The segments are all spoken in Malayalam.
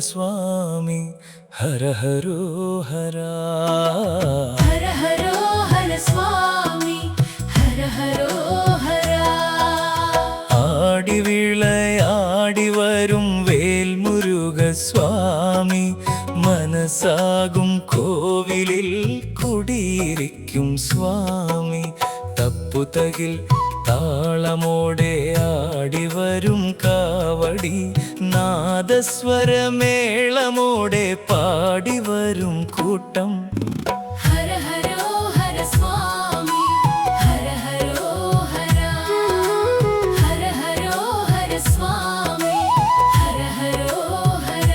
സ്വാമി ഹര ഹരോ ഹര ഹര ഹരോ ഹര സ്വാമി ഹര ഹരോ ഹര ആടിവിളയാടി വരും വേൽമുരുക സ്വാമി മനസ്സാകും കോവിലിൽ കുടിയിരിക്കും സ്വാമി തപ്പുതകിൽ താളമോടെ ആടിവരും കാവടി നാദസ്വരമേളമോടെ പാടിവരും കൂട്ടം ഹര ഹരോ ഹര സ്വാമി ഹര ഹരോ ഹര ഹര ഹരോ ഹര സ്വാമി ഹര ഹരോ ഹര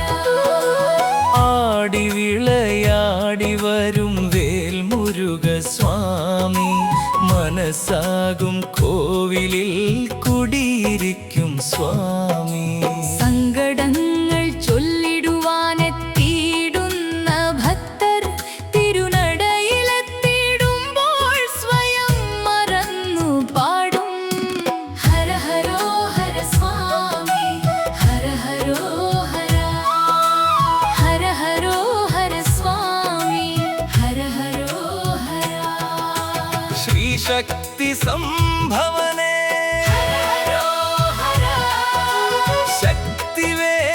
ആടിവിളയാടി വരും വേൽമുരുക സ്വാമി മനസ്സാകും കോവിലിൽ കുടിയിരിക്കും സ്വാമി സങ്കടങ്ങൾ ചൊല്ലിടുവാനെത്തിയിടുന്ന ഭക്തർ തിരുനടയിലെത്തിയിടുമ്പോൾ സ്വയം മറന്നു പാടും ഹര ഹരോ ഹര സ്വാമി ഹര ഹരോ ഹര ഹര ഹരോ ഹര സ്വാമി ഹര ഹരോ ഹര ശ്രീശക്തി സംഭവനേ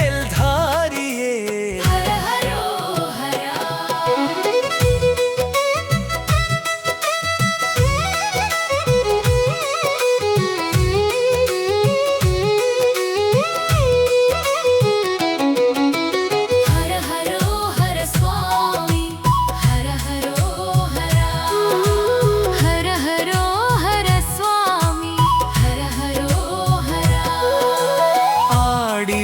ശക്തിവേൽധാരിയേ ഹര ഹരോ ഹര ഹര ഹരോ ഹര സ്വാമി ഹര ഹരോ ഹര ഹര ഹരോ ഹര സ്വാമി ഹര ഹരോ ഹര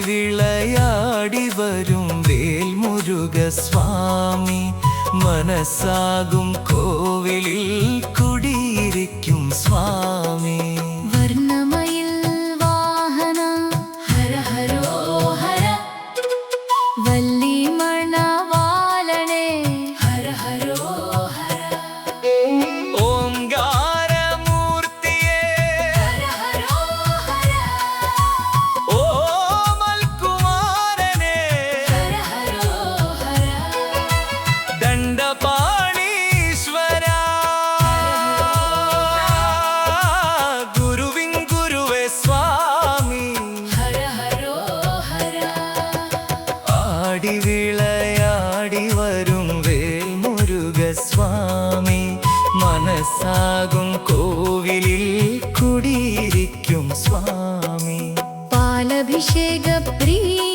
ആടിവിളയാടി വരും വേൽമുരുക സ്വാമി മനസ്സാകും കോവിലിൽ കുടിയിരിക്കും സ്വാമി വർണ്ണമയിൽ വാഹന ഹര ഹരോ ഹര വല്ലിമണവാളനേ ഹര ഹരോ ഹര ഓംകാരമൂർത്തിയേ ഹര ഹരോ ഹര ഓമൽകുമാരനേ ഹര ഹരോ ഹര ദണ്ഡപാണീശ്വരാ ഗുരുവിൻ ഗുരുവേ സ്വാമി ഹര ഹരോ ഹര ആടിവിളയാടി വരും വേൽമുരുക സ്വാമി മനസ്സാകും കോവിലിൽ കുടിയിരിക്കും സ്വാമി പാലഭിഷേക പ്രിയ